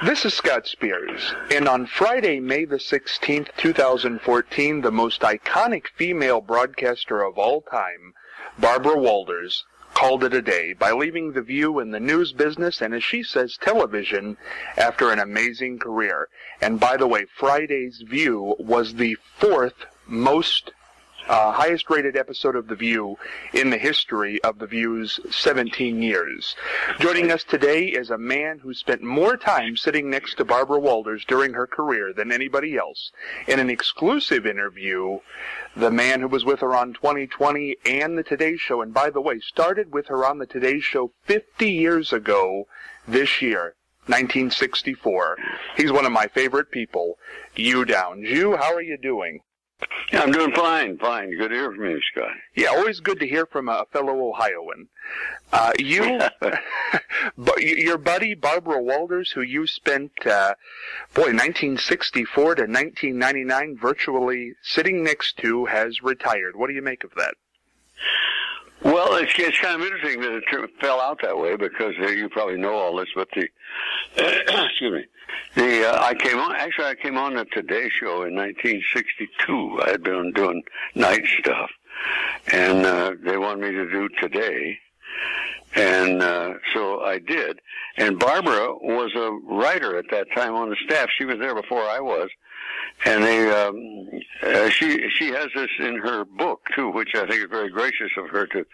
This is Scott Spears, and on Friday, May the 16th, 2014, the most iconic female broadcaster of all time, Barbara Walters, called it a day by leaving The View in the news business and, as she says, television after an amazing career. And by the way, Friday's View was the fourth most highest rated episode of The View in the history of The View's 17 years. Joining us today is a man who spent more time sitting next to Barbara Walters during her career than anybody else. In an exclusive interview, the man who was with her on 2020 and the Today Show, and by the way, started with her on the Today Show 50 years ago this year, 1964. He's one of my favorite people, Hugh Downs. Hugh, how are you doing? Yeah, I'm doing fine. Good to hear from you, Scott. Yeah, always good to hear from a fellow Ohioan. Your buddy Barbara Walters, who you spent, 1964 to 1999 virtually sitting next to, has retired. What do you make of that? Well, it's kind of interesting that it fell out that way because you probably know all this, but excuse me. I came on the Today Show in 1962. I had been doing night stuff, and they wanted me to do Today, and so I did. And Barbara was a writer at that time on the staff. She was there before I was, and she has this in her book too, which I think is very gracious of her to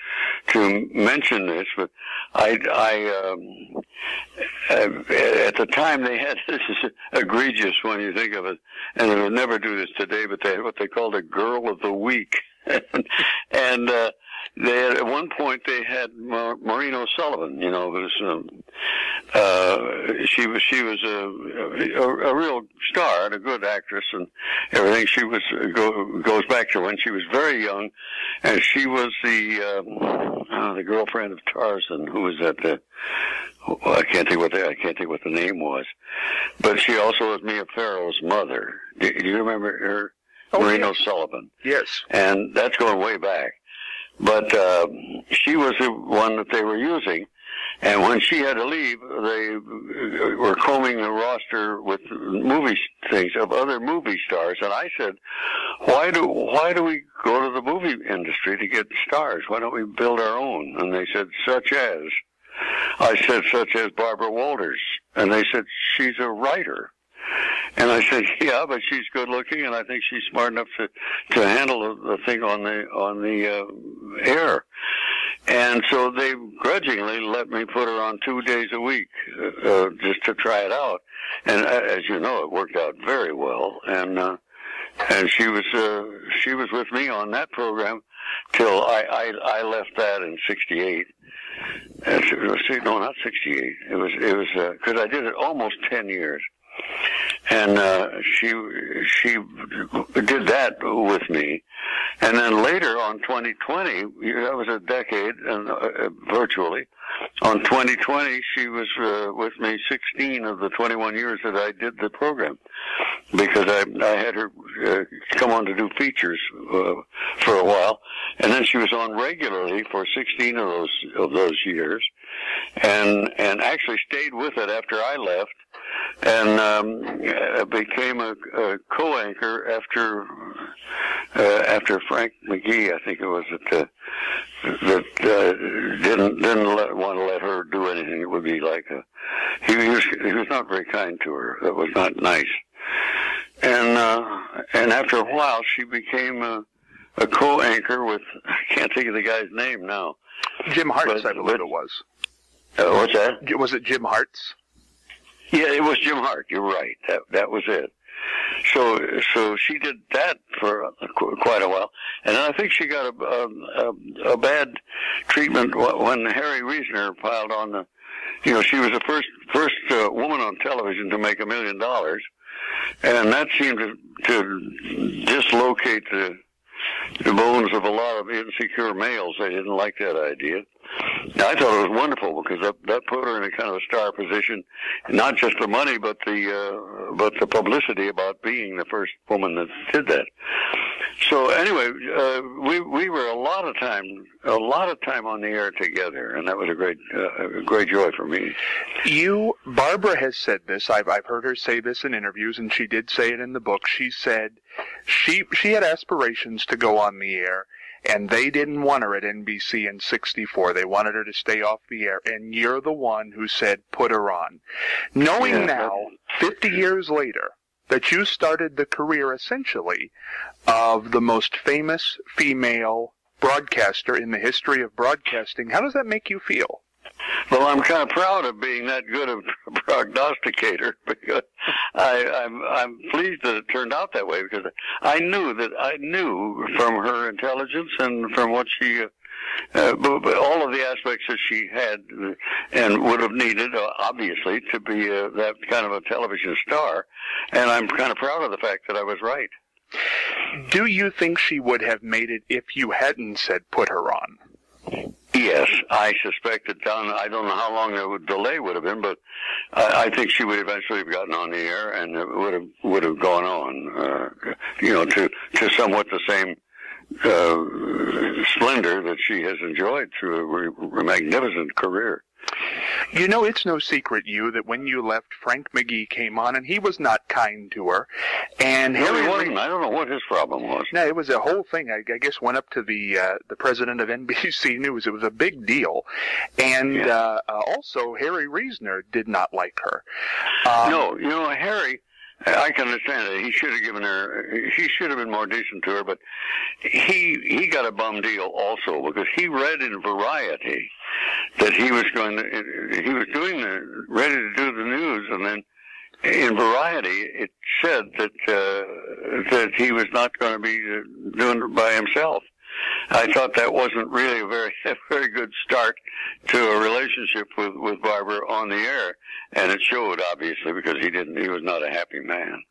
mention this. But at the time they had, this is egregious when you think of it, and they would never do this today, but they had what they called a Girl of the Week. And they had, at one point they had Maureen O'Sullivan, who's she was a real star and a good actress and everything. She was goes back to when she was very young, and she was the girlfriend of Tarzan, who was at the I can't think what the name was, but she also was Mia Farrow's mother. Do you remember her? Oh, Maureen yes. O'Sullivan. Yes. And that's going way back. But she was the one that they were using. And when she had to leave, they were combing the roster with movie things of other movie stars. And I said, why do we go to the movie industry to get stars? Why don't we build our own? And they said, such as. I said, such as Barbara Walters. And they said, she's a writer. And I said, yeah, but she's good looking, and I think she's smart enough to handle the thing on the air. And so they grudgingly let me put her on 2 days a week, just to try it out. And as you know, it worked out very well. And she was with me on that program till I left that in '68. No, not '68. It was because I did it almost 10 years. And she did that with me, and then later on 2020, that was a decade, and virtually on 2020, she was with me 16 of the 21 years that I did the program, because I had her come on to do features for a while, and then she was on regularly for 16 of those years, and actually stayed with it after I left. And became a co-anchor after Frank McGee, I think it was, that didn't want to let her do anything. It would be like he was not very kind to her. That was not nice. And after a while, she became a co-anchor with, I can't think of the guy's name now. Jim Hartz, I believe it was. What's that? Was it Jim Hartz? Yeah, it was Jim Hart. You're right. That was it. So she did that for quite a while, and I think she got a bad treatment when Harry Reasoner piled on the. She was the first woman on television to make $1 million, and that seemed to dislocate the bones of a lot of insecure males. They didn't like that idea. Now, I thought it was wonderful because that put her in a kind of a star position, not just the money, but the publicity about being the first woman that did that. So anyway, we were a lot of time on the air together, and that was a great joy for me. Barbara has said this. I've heard her say this in interviews, and she did say it in the book. She said she had aspirations to go on the air, and they didn't want her at NBC in '64. They wanted her to stay off the air, and you're the one who said, put her on. Knowing now, 50 years later, that you started the career, essentially, of the most famous female broadcaster in the history of broadcasting, how does that make you feel? Well, I'm kind of proud of being that good of a prognosticator, because I'm pleased that it turned out that way, because I knew from her intelligence and from what she, all of the aspects that she had and would have needed, obviously, to be that kind of a television star. And I'm kind of proud of the fact that I was right. Do you think she would have made it if you hadn't said put her on? Yes, I suspect it. I don't know how long the delay would have been, but I think she would eventually have gotten on the air, and it would have gone on, to somewhat the same splendor that she has enjoyed through a magnificent career. You know, it's no secret, that when you left, Frank McGee came on, and he was not kind to her. And no, he wasn't. I don't know what his problem was. No, it was a whole thing. I guess went up to the president of NBC News. It was a big deal. And also, Harry Reasoner did not like her. No, Harry, I can understand it. He should have been more decent to her, but he got a bum deal also, because he read in Variety that he was ready to do the news, and then in Variety it said that he was not going to be doing it by himself. I thought that wasn't really a very good start to a relationship with Barbara on the air, and it showed, obviously, because he was not a happy man.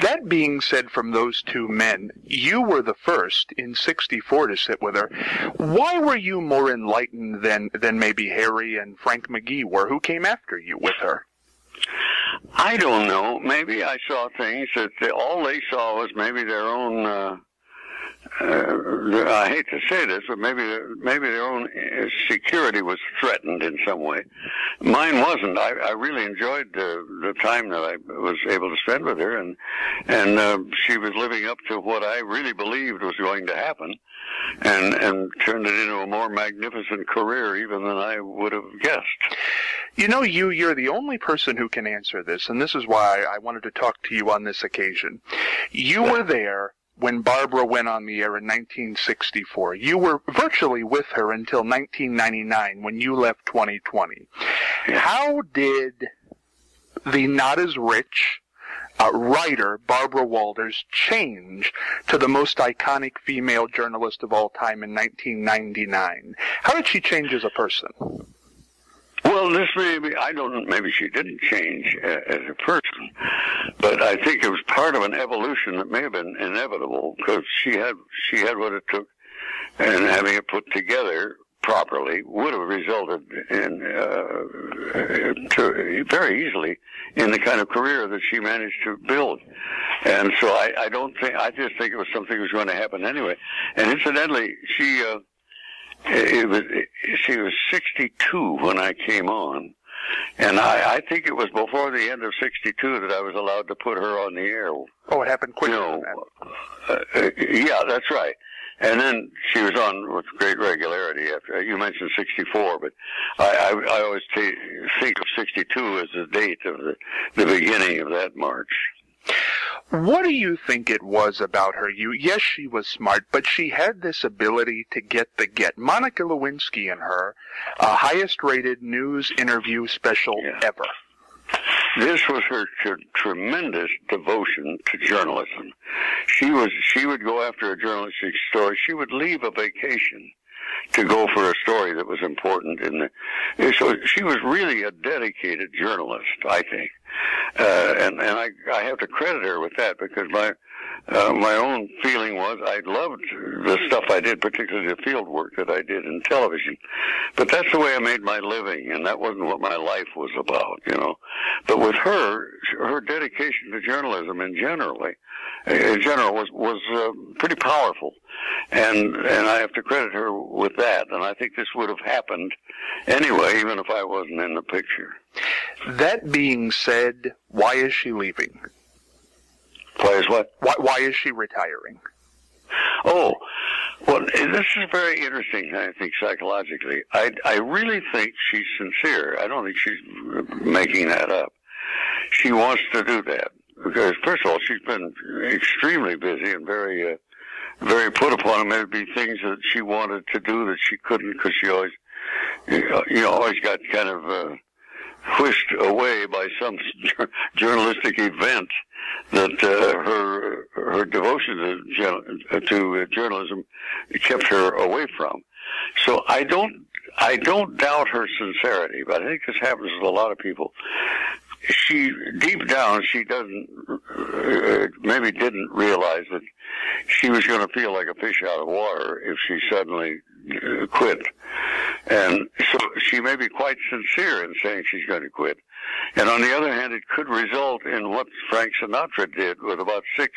That being said, from those two men, you were the first in '64 to sit with her. Why were you more enlightened than maybe Harry and Frank McGee were, who came after you with her? I don't know. Maybe I saw things that all they saw was maybe their own. I hate to say this, but maybe their own security was threatened in some way. Mine wasn't. I really enjoyed the time that I was able to spend with her, and she was living up to what I really believed was going to happen, and turned it into a more magnificent career even than I would have guessed. You know, you're the only person who can answer this, and this is why I wanted to talk to you on this occasion. You were there when Barbara went on the air in 1964. You were virtually with her until 1999 when you left 2020. How did the not as rich writer Barbara Walters change to the most iconic female journalist of all time in 1999? How did she change as a person? Well, maybe she didn't change as a person, but I think it was part of an evolution that may have been inevitable, because she had what it took, and having it put together properly would have resulted in very easily in the kind of career that she managed to build. And so I just think it was something that was going to happen anyway. And incidentally, she was 62 when I came on, and I think it was before the end of '62 that I was allowed to put her on the air. Oh, it happened quickly. Yeah, that's right. And then she was on with great regularity after. You mentioned '64, but I always think of '62 as the date of the beginning of that march. What do you think it was about her? Yes, she was smart, but she had this ability to get the get. Monica Lewinsky and her, highest-rated news interview special ever. This was her tremendous devotion to journalism. She would go after a journalistic story. She would leave a vacation to go for a story that was important so she was really a dedicated journalist, I think. And I have to credit her with that, because my own feeling was I loved the stuff I did, particularly the field work that I did in television. But that's the way I made my living, and that wasn't what my life was about, you know. But with her dedication to journalism in general was pretty powerful. And I have to credit her with that. And I think this would have happened anyway, even if I wasn't in the picture. That being said, why is she leaving? Why is what? Why is she retiring? Oh, well, this is very interesting, I think, psychologically. I really think she's sincere. I don't think she's making that up. She wants to do that. Because, first of all, she's been extremely busy and very put upon. Maybe things that she wanted to do that she couldn't because she always, always got kind of whisked away by some journalistic event that her devotion to journalism kept her away from. So I don't doubt her sincerity, but I think this happens with a lot of people. Deep down, she maybe didn't realize that she was going to feel like a fish out of water if she suddenly quit. And so she may be quite sincere in saying she's going to quit. And on the other hand, it could result in what Frank Sinatra did with about 6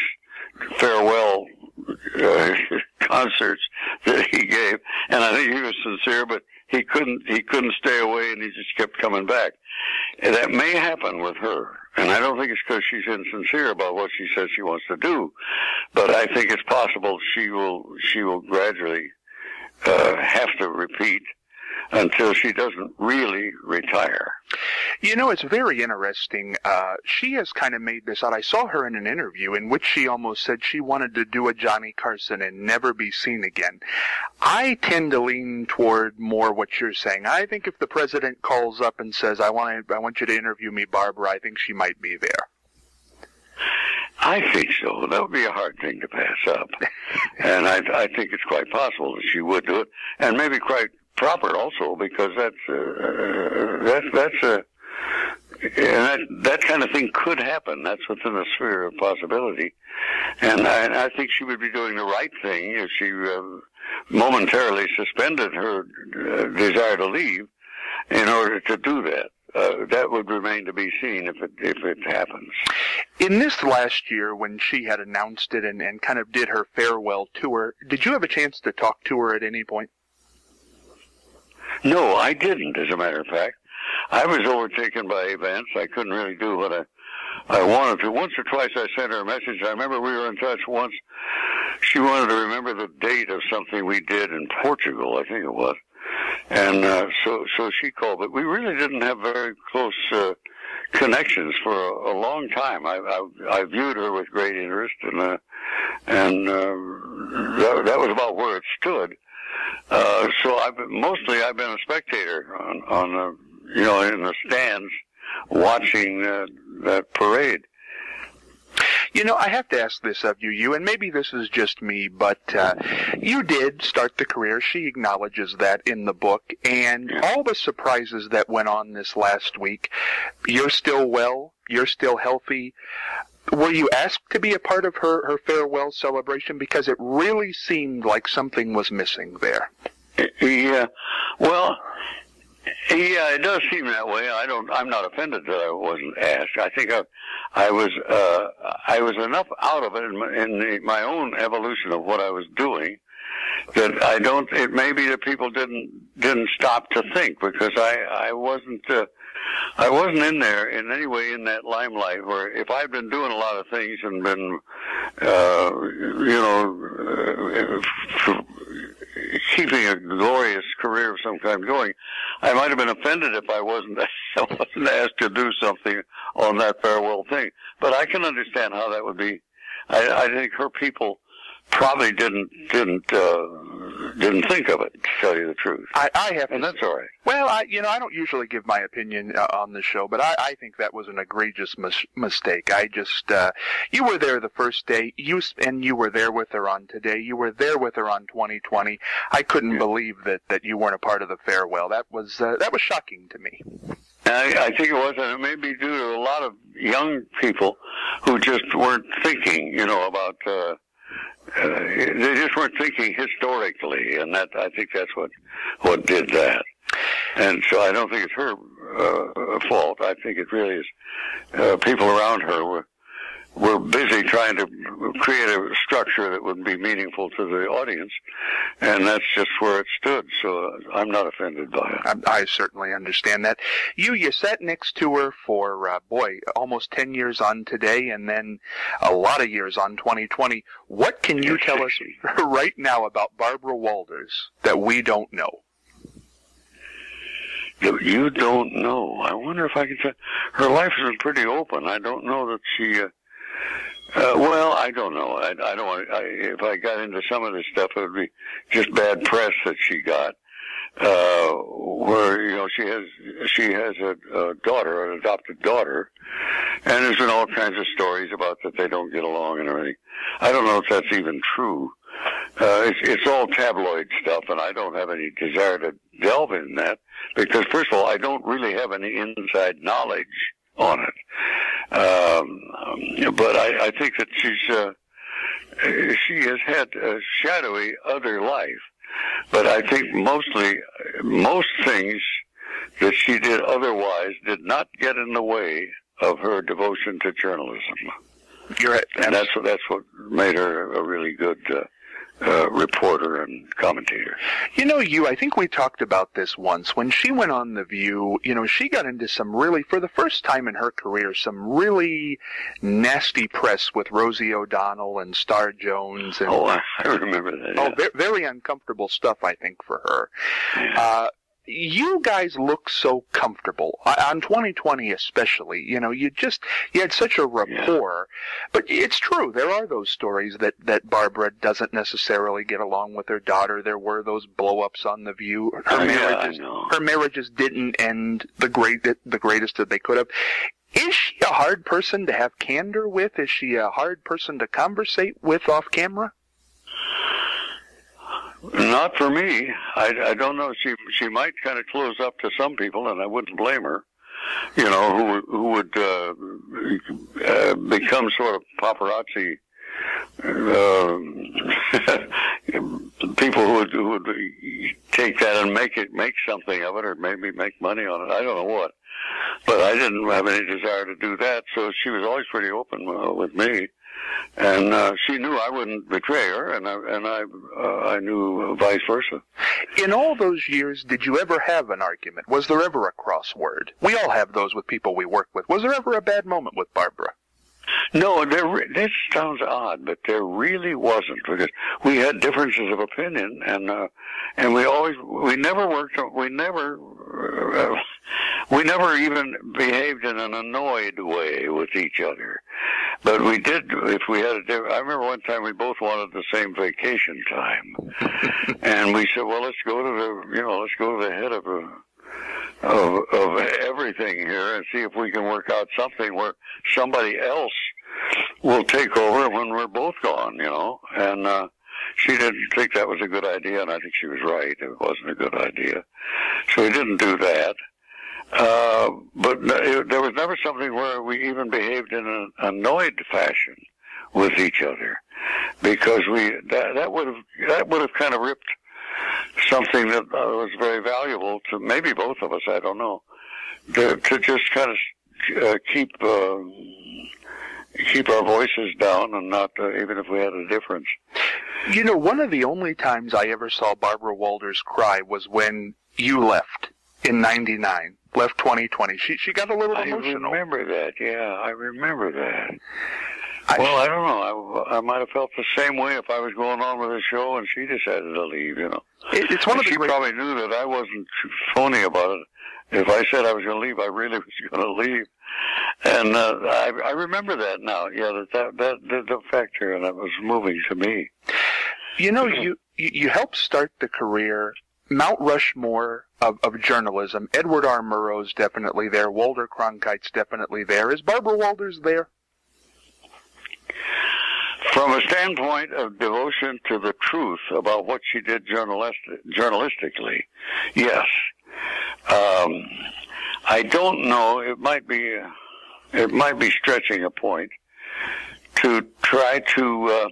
farewell concerts that he gave. And I think he was sincere, but he couldn't stay away, and he just kept coming back. And that may happen with her. And I don't think it's because she's insincere about what she says she wants to do, but I think it's possible she will gradually have to repeat until she doesn't really retire. You know, it's very interesting. She has kind of made this out. I saw her in an interview in which she almost said she wanted to do a Johnny Carson and never be seen again. I tend to lean toward more what you're saying. I think if the president calls up and says, I want you to interview me, Barbara, I think she might be there. I think so. That would be a hard thing to pass up. And I think it's quite possible that she would do it, and maybe quite proper also, because that kind of thing could happen. That's within the sphere of possibility. And I think she would be doing the right thing if she momentarily suspended her desire to leave in order to do that. That would remain to be seen if it happens. In this last year, when she had announced it and kind of did her farewell tour, did you have a chance to talk to her at any point? No, I didn't, as a matter of fact. I was overtaken by events. I couldn't really do what I wanted to. Once or twice I sent her a message. I remember we were in touch once. She wanted to remember the date of something we did in Portugal, I think it was. And so she called, but we really didn't have very close connections for a long time. I viewed her with great interest, and that was about where it stood. So I've been a spectator on in the stands watching that parade. You know, I have to ask this of you, and maybe this is just me, but you did start the career. She acknowledges that in the book, and all the surprises that went on this last week, you're still well, you're still healthy. Were you asked to be a part of her farewell celebration? Because it really seemed like something was missing there. Yeah, well, yeah, it does seem that way. I'm not offended that I wasn't asked. I think I was enough out of it in my own evolution of what I was doing that it may be that people didn't stop to think, because I wasn't in there in any way in that limelight, where if I'd been doing a lot of things and been, keeping a glorious career of some kind going, I might have been offended if I wasn't asked to do something on that farewell thing. But I can understand how that would be. I think her people probably didn't think of it, to tell you the truth. I have, and that's all right. Well, I don't usually give my opinion on the show, but I think that was an egregious mistake. I just, you were there the first day, you were there with her on Today, you were there with her on 2020. I couldn't believe that you weren't a part of the farewell. That was shocking to me. I think it was, and it may be due to a lot of young people who just weren't thinking, about, they just weren't thinking historically, and that, I think that's what did that. And so I don't think it's her fault. I think it really is people around her were busy trying to create a structure that would be meaningful to the audience, and that's just where it stood. So I'm not offended by it. I certainly understand that. You sat next to her for, almost 10 years on today, and then a lot of years on 2020. What can you tell us right now about Barbara Walters that we don't know? That you don't know? I wonder if I can say her life has been pretty open. I don't know that she... well, I don't know. I don't want. If I got into some of this stuff, it would be just bad press that she got. Where she has a daughter, an adopted daughter, and there's been all kinds of stories about that they don't get along and everything. I don't know if that's even true. It's all tabloid stuff, and I don't have any desire to delve in that because, first of all, I don't really have any inside knowledge on it. But I think that she has had a shadowy other life. But I think most things that she did otherwise did not get in the way of her devotion to journalism. You're right. And that's what made her a really good reporter and commentator. I think we talked about this once. When she went on The View, she got into some really, for the first time in her career, some really nasty press with Rosie O'Donnell and Star Jones. And, I remember that. Yeah. Very uncomfortable stuff, I think, for her. Yeah. You guys look so comfortable on 2020, especially. You had such a rapport. Yeah. But it's true. There are those stories that Barbara doesn't necessarily get along with her daughter. There were those blow-ups on The View. Her marriages didn't end the greatest that they could have. Is she a hard person to have candor with? Is she a hard person to conversate with off camera? Not for me. I don't know. She might kind of close up to some people, and I wouldn't blame her. Who would become sort of paparazzi people who would take that and make something of it, or maybe make money on it. I don't know what. But I didn't have any desire to do that, so she was always pretty open with me. And she knew I wouldn't betray her, and I knew vice versa. In all those years, did you ever have an argument? Was there ever a crossword? We all have those with people we work with. Was there ever a bad moment with Barbara? No, this sounds odd, but there really wasn't, because we had differences of opinion, and we never even behaved in an annoyed way with each other. But we did, if we had I remember one time we both wanted the same vacation time. And we said, well, let's go to the head of everything here and see if we can work out something where somebody else will take over when we're both gone, And she didn't think that was a good idea, and I think she was right. It wasn't a good idea. So we didn't do that. But there was never something where we even behaved in an annoyed fashion with each other, because that would have kind of ripped something that was very valuable to maybe both of us. I don't know, to just kind of keep our voices down, and not even if we had a difference. One of the only times I ever saw Barbara Walters cry was when you left in '99. Left 2020. She got a little emotional. I remember that. Yeah, I remember that. Well, I don't know. I might have felt the same way if I was going on with a show and she decided to leave. It's one of the She probably knew that I wasn't phony about it. If I said I was going to leave, I really was going to leave. And I remember that now. Yeah, that did affect her, and that was moving to me. You helped start the career. Mount Rushmore of journalism. Edward R. Murrow's definitely there. Walter Cronkite's definitely there. Is Barbara Walters there? From a standpoint of devotion to the truth about what she did journalistically, yes. I don't know. It might be stretching a point to try to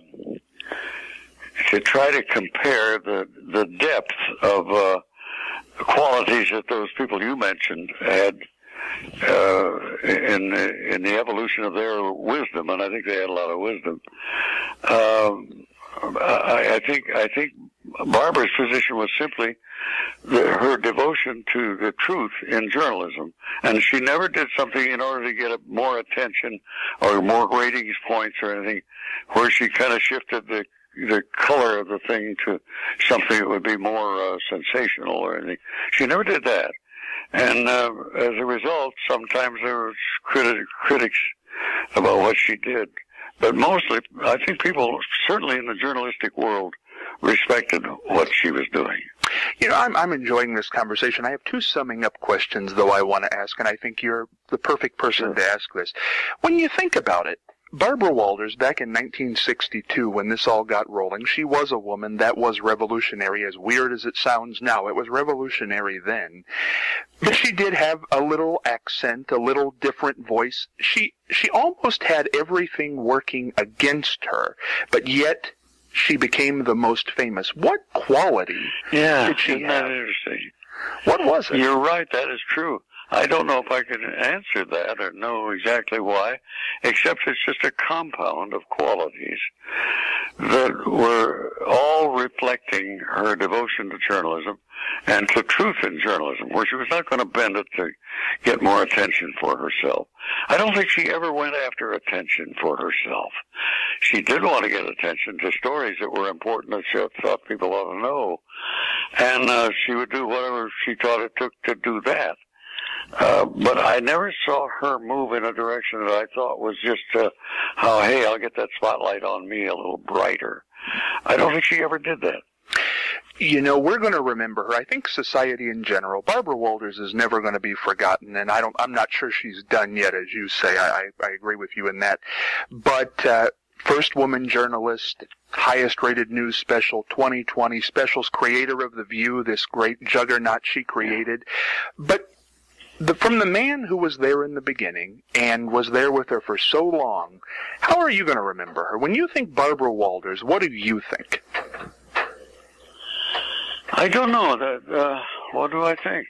compare the depth of qualities that those people you mentioned had in the evolution of their wisdom, and I think they had a lot of wisdom. I think Barbara's position was simply her devotion to the truth in journalism, and she never did something in order to get more attention or more ratings points or anything, where she kind of shifted the color of the thing to something that would be more sensational or anything. She never did that. And as a result, sometimes there was critics about what she did. But mostly, I think people, certainly in the journalistic world, respected what she was doing. You know, I'm enjoying this conversation. I have two summing up questions, though, I want to ask, and I think you're the perfect person to ask this. When you think about it, Barbara Walters, back in 1962, when this all got rolling, she was a woman that was revolutionary. As weird as it sounds now, it was revolutionary then. But she did have a little accent, a little different voice. She almost had everything working against her, but yet she became the most famous. What quality did she isn't have? that interesting? What was it? You're right, that is true. I don't know if I can answer that or know exactly why, except it's just a compound of qualities that were all reflecting her devotion to journalism and to truth in journalism, where she was not going to bend it to get more attention for herself. I don't think she ever went after attention for herself. She did want to get attention to stories that were important that she thought people ought to know, and she would do whatever she thought it took to do that. But I never saw her move in a direction that I thought was just how, hey, I'll get that spotlight on me a little brighter. I don't think she ever did that. You know, we're going to remember her. I think society in general, Barbara Walters is never going to be forgotten, and I'm not sure she's done yet, as you say. I agree with you in that. But first woman journalist, highest rated news special, 2020 specials, creator of The View, this great juggernaut she created. But from the man who was there in the beginning and was there with her for so long, how are you going to remember her? When you think Barbara Walters, what do you think? I don't know. What do I think?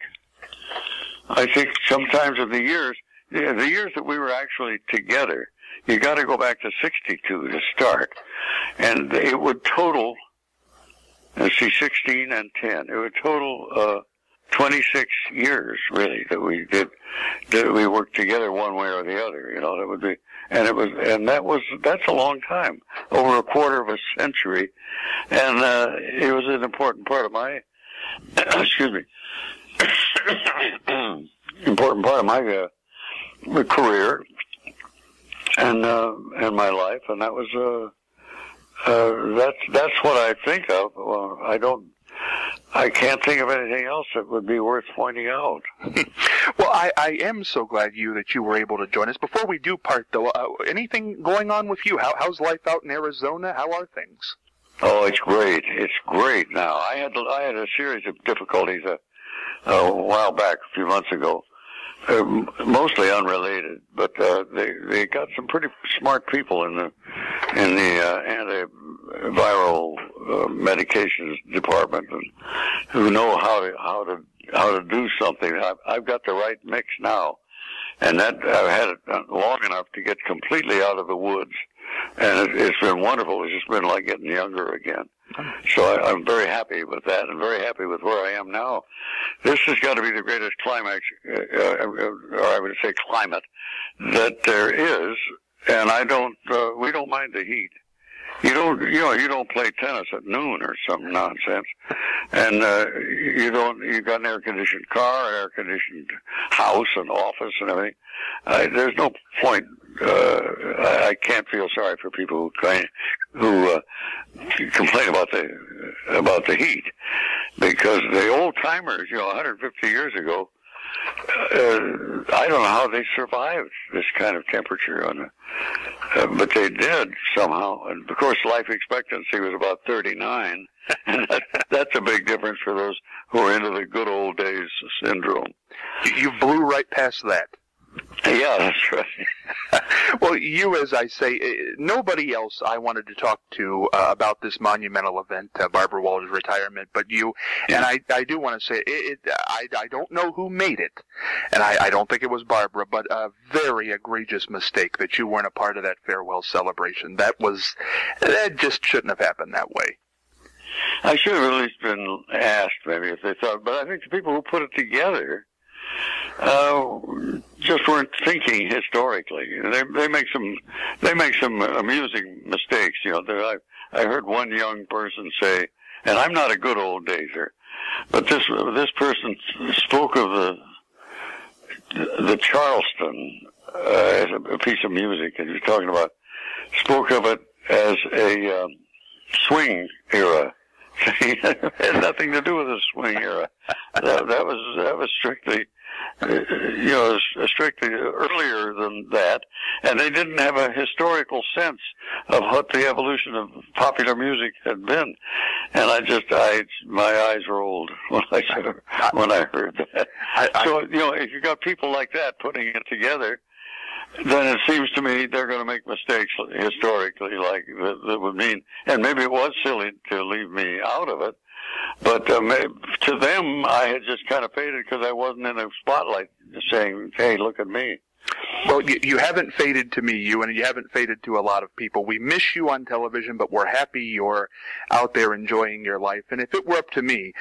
I think sometimes in the years that we were actually together, you got to go back to 62 to start, and it would total, 16 and 10. It would total 26 years, really, that we worked together one way or the other. You know, that would be, that's a long time, over a quarter of a century, and it was an important part of my, important part of my career and my life, and that was that's what I think of. I can't think of anything else that would be worth pointing out. Well, I am so glad that you were able to join us. Before we do part, though, anything going on with you? How's life out in Arizona? How are things? Oh, it's great. It's great now. I had a series of difficulties a while back, a few months ago, mostly unrelated, but they got some pretty smart people in the antiviral medications department, and who know how to do something. I've got the right mix now, and that I've had it long enough to get completely out of the woods, and it's been wonderful. It's just been like getting younger again. So I'm very happy with that, and very happy with where I am now. This has got to be the greatest climax, or I would say climate, that there is, and we don't mind the heat. You don't play tennis at noon or some nonsense, and you've got an air-conditioned car, an air-conditioned house and office and everything. There's no point. I can't feel sorry for people who complain about the heat, because the old timers, 150 years ago, I don't know how they survived this kind of temperature but they did somehow. And of course, life expectancy was about 39, and that's a big difference for those who are into the good old days syndrome. You blew right past that. Yeah, that's right. Well, you, as I say, nobody else I wanted to talk to about this monumental event, Barbara Walters' retirement, but you. And I do want to say, I don't know who made it, and I don't think it was Barbara, but a very egregious mistake that you weren't a part of that farewell celebration. That just shouldn't have happened that way. I should have at least been asked, maybe, if they thought, but I think the people who put it together just weren't thinking historically. They make some amusing mistakes. You know, I heard one young person say, and I'm not a good old dazer, but this person spoke of the Charleston as a piece of music, and he was talking about, spoke of it as a swing era. It had nothing to do with the swing era. That was strictly, strictly earlier than that, and they didn't have a historical sense of what the evolution of popular music had been. And my eyes rolled when I heard that. So if you got people like that putting it together, then it seems to me they're going to make mistakes historically, like that would mean, and maybe it was silly to leave me out of it, but to them, I had just kind of faded because I wasn't in a spotlight saying, hey, look at me. Well, you haven't faded to me, and you haven't faded to a lot of people. We miss you on television, but we're happy you're out there enjoying your life. And if it were up to me,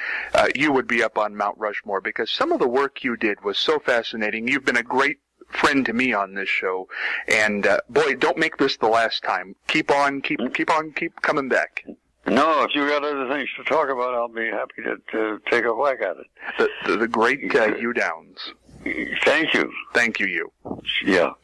you would be up on Mount Rushmore, because some of the work you did was so fascinating. You've been a great friend to me on this show, and boy, don't make this the last time. Keep coming back. No, if you got other things to talk about, I'll be happy to take a whack at it. The great Hugh Downs. Thank you. Thank you, you. Yeah.